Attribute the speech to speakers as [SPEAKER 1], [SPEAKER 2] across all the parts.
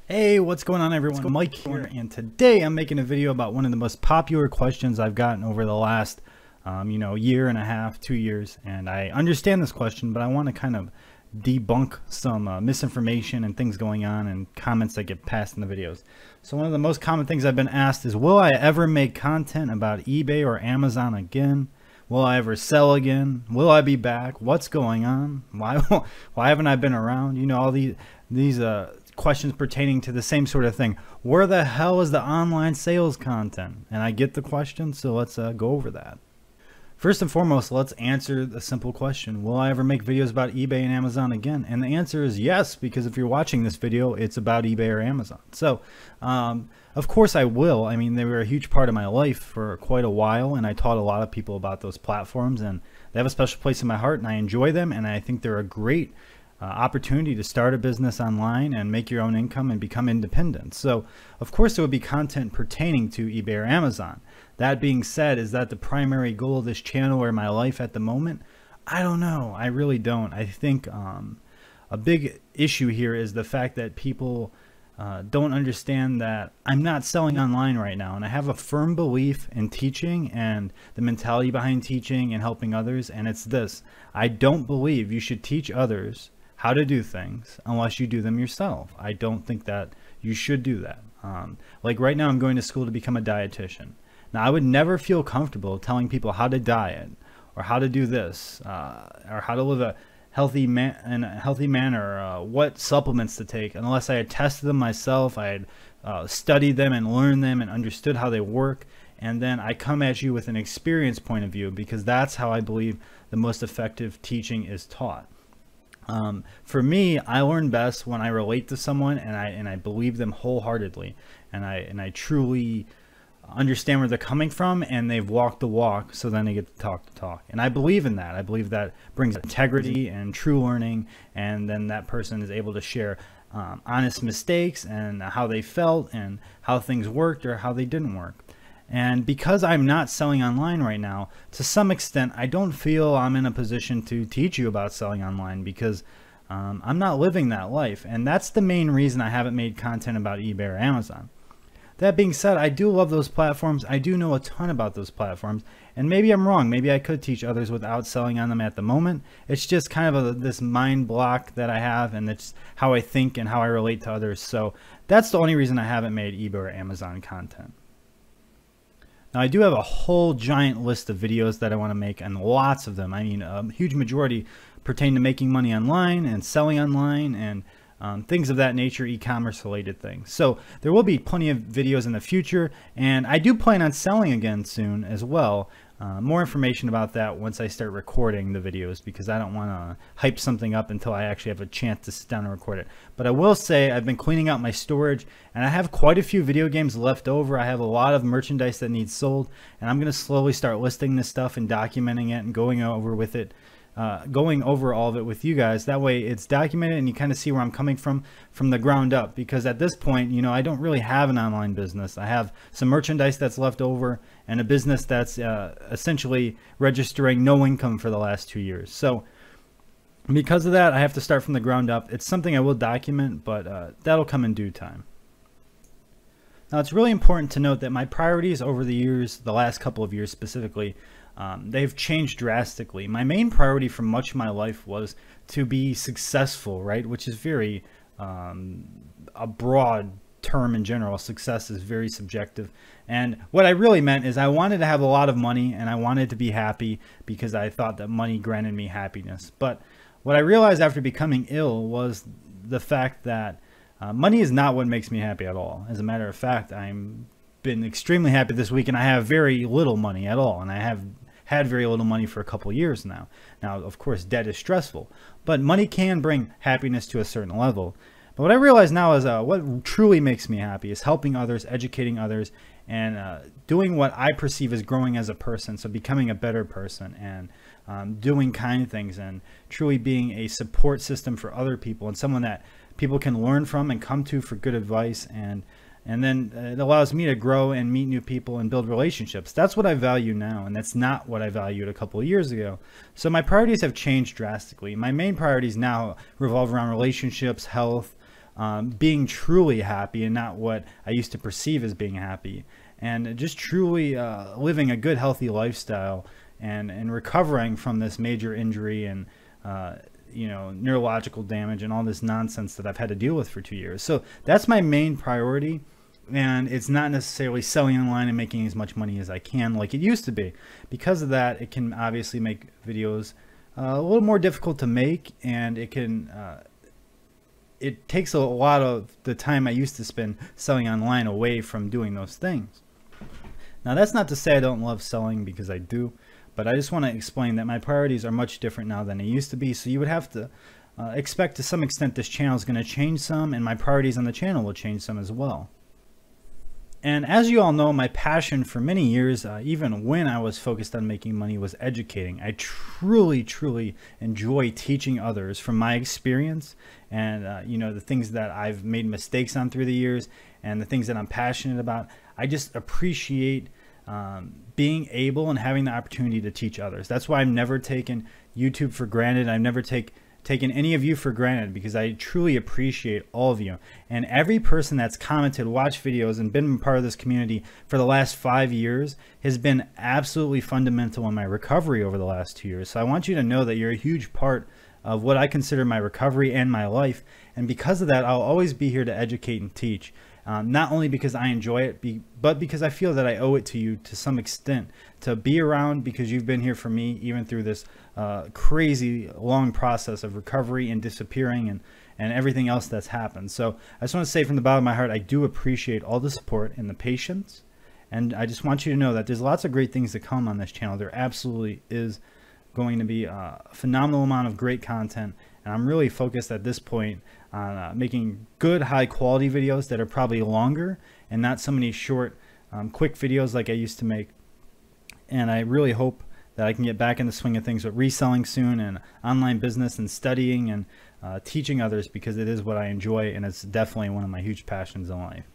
[SPEAKER 1] Hey, what's going on everyone? Mike here, and today I'm making a video about one of the most popular questions I've gotten over the last, year and a half, 2 years. And I understand this question, but I want to kind of debunk some misinformation and things going on and comments that get passed in the videos. So one of the most common things I've been asked is, will I ever make content about eBay or Amazon again? Will I ever sell again? Will I be back? What's going on? Why haven't I been around? You know, all these questions pertaining to the same sort of thing. Where the hell is the online sales content? And I get the question, so let's go over that. First and foremost, let's answer the simple question. Will I ever make videos about eBay and Amazon again? And the answer is yes, because if you're watching this video, it's about eBay or Amazon. So, of course I will. I mean, they were a huge part of my life for quite a while, and I taught a lot of people about those platforms, and they have a special place in my heart, and I enjoy them, and I think they're a great opportunity to start a business online and make your own income and become independent. So of course there would be content pertaining to eBay or Amazon. That being said, is that the primary goal of this channel or my life at the moment? I don't know. I really don't. I think a big issue here is the fact that people don't understand that I'm not selling online right now, and I have a firm belief in teaching and the mentality behind teaching and helping others, and it's this: I don't believe you should teach others how to do things unless you do them yourself. I don't think that you should do that. Like right now I'm going to school to become a dietitian. Now I would never feel comfortable telling people how to diet or how to do this or how to live a healthy manner, what supplements to take, unless I had tested them myself, I had studied them and learned them and understood how they work, and then I come at you with an experience point of view, because that's how I believe the most effective teaching is taught. For me, I learn best when I relate to someone and I believe them wholeheartedly, and I truly understand where they're coming from, and they've walked the walk, so then they get to talk the talk. And I believe in that. I believe that brings integrity and true learning, and then that person is able to share honest mistakes and how they felt and how things worked or how they didn't work. And because I'm not selling online right now, to some extent, I don't feel I'm in a position to teach you about selling online, because I'm not living that life. And that's the main reason I haven't made content about eBay or Amazon. That being said, I do love those platforms. I do know a ton about those platforms. And maybe I'm wrong. Maybe I could teach others without selling on them at the moment. It's just kind of this mind block that I have, and it's how I think and how I relate to others. So that's the only reason I haven't made eBay or Amazon content. Now, I do have a whole giant list of videos that I want to make, and lots of them. I mean, a huge majority pertain to making money online and selling online and things of that nature, e-commerce related things. So there will be plenty of videos in the future, and I do plan on selling again soon as well. More information about that once I start recording the videos, because I don't want to hype something up until I actually have a chance to sit down and record it. But I will say I've been cleaning out my storage, and I have quite a few video games left over. I have a lot of merchandise that needs sold, and I'm going to slowly start listing this stuff and documenting it and going over all of it with you guys. That way it's documented and you kind of see where I'm coming from the ground up, because at this point, you know, I don't really have an online business. I have some merchandise that's left over and a business that's essentially registering no income for the last 2 years. So because of that, I have to start from the ground up. It's something I will document, but that'll come in due time. Now, it's really important to note that my priorities over the years, the last couple of years specifically, they've changed drastically. My main priority for much of my life was to be successful, right? Which is very a broad term in general. Success is very subjective. And what I really meant is I wanted to have a lot of money, and I wanted to be happy, because I thought that money granted me happiness. But what I realized after becoming ill was the fact that money is not what makes me happy at all. As a matter of fact, I'm been extremely happy this week, and I have very little money at all, and I have had very little money for a couple years now. Now, of course, debt is stressful, but money can bring happiness to a certain level. But what I realize now is what truly makes me happy is helping others, educating others, and doing what I perceive as growing as a person. So becoming a better person, and doing kind things, and truly being a support system for other people, and someone that people can learn from and come to for good advice. And then it allows me to grow and meet new people and build relationships. That's what I value now, and that's not what I valued a couple of years ago. So my priorities have changed drastically. My main priorities now revolve around relationships, health, being truly happy and not what I used to perceive as being happy, and just truly living a good, healthy lifestyle, and recovering from this major injury and neurological damage and all this nonsense that I've had to deal with for 2 years. So that's my main priority. And it's not necessarily selling online and making as much money as I can like it used to be. Because of that, it can obviously make videos a little more difficult to make, and it can it takes a lot of the time I used to spend selling online away from doing those things. Now, that's not to say I don't love selling, because I do, but I just want to explain that my priorities are much different now than they used to be. So you would have to expect to some extent this channel is going to change some, and my priorities on the channel will change some as well. And as you all know, my passion for many years, even when I was focused on making money, was educating. I truly enjoy teaching others from my experience, and the things that I've made mistakes on through the years, and the things that I'm passionate about. I just appreciate being able and having the opportunity to teach others. That's why I've never taken YouTube for granted. I've never taken any of you for granted, because I truly appreciate all of you. And every person that's commented, watched videos, and been part of this community for the last 5 years has been absolutely fundamental in my recovery over the last 2 years. So I want you to know that you're a huge part of what I consider my recovery and my life. And because of that, I'll always be here to educate and teach. Not only because I enjoy it, but because I feel that I owe it to you to some extent to be around, because you've been here for me even through this crazy long process of recovery and disappearing and everything else that's happened. So I just want to say from the bottom of my heart, I do appreciate all the support and the patience. And I just want you to know that there's lots of great things to come on this channel. There absolutely is going to be a phenomenal amount of great content. And I'm really focused at this point on making good, high quality videos that are probably longer and not so many short, quick videos like I used to make. And I really hope that I can get back in the swing of things with reselling soon, and online business, and studying and teaching others, because it is what I enjoy, and it's definitely one of my huge passions in life.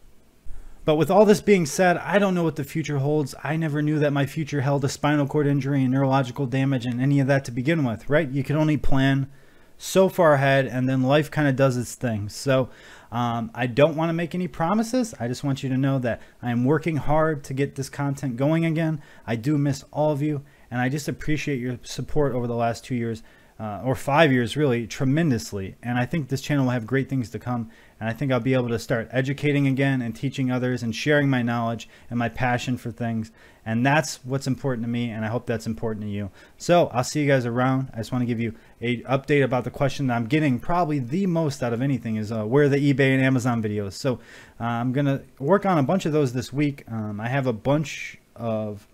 [SPEAKER 1] But with all this being said, I don't know what the future holds. I never knew that my future held a spinal cord injury and neurological damage and any of that to begin with, right? You can only plan so far ahead, and then life kind of does its thing. So I don't want to make any promises. I just want you to know that I am working hard to get this content going again. I do miss all of you, and I just appreciate your support over the last 2 years, or 5 years really, tremendously. And I think this channel will have great things to come, and I think I'll be able to start educating again and teaching others and sharing my knowledge and my passion for things. And that's what's important to me, and I hope that's important to you. So I'll see you guys around. I just want to give you an update about the question that I'm getting probably the most out of anything, is where are the eBay and Amazon videos? So I'm going to work on a bunch of those this week. I have a bunch of,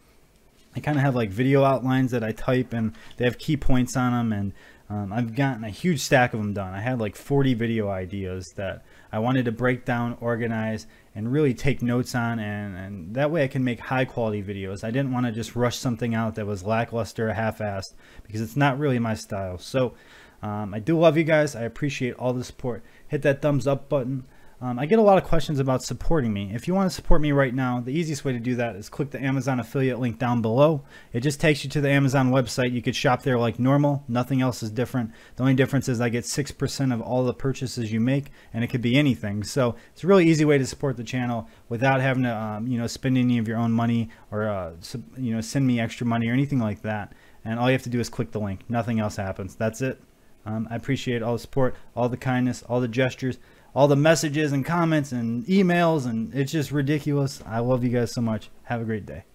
[SPEAKER 1] I kind of have like video outlines that I type, and they have key points on them, and I've gotten a huge stack of them done. I had like 40 video ideas that I wanted to break down, organize, and really take notes on, and that way I can make high quality videos. I didn't want to just rush something out that was lackluster or half-assed, because it's not really my style. So I do love you guys. I appreciate all the support. Hit that thumbs up button. I get a lot of questions about supporting me. If you want to support me right now, the easiest way to do that is click the Amazon affiliate link down below. It just takes you to the Amazon website. You could shop there like normal. Nothing else is different. The only difference is I get 6% of all the purchases you make, and it could be anything. So it's a really easy way to support the channel without having to spend any of your own money, or send me extra money or anything like that. And all you have to do is click the link. Nothing else happens. That's it. I appreciate all the support, all the kindness, all the gestures, all the messages and comments and emails, and it's just ridiculous. I love you guys so much. Have a great day.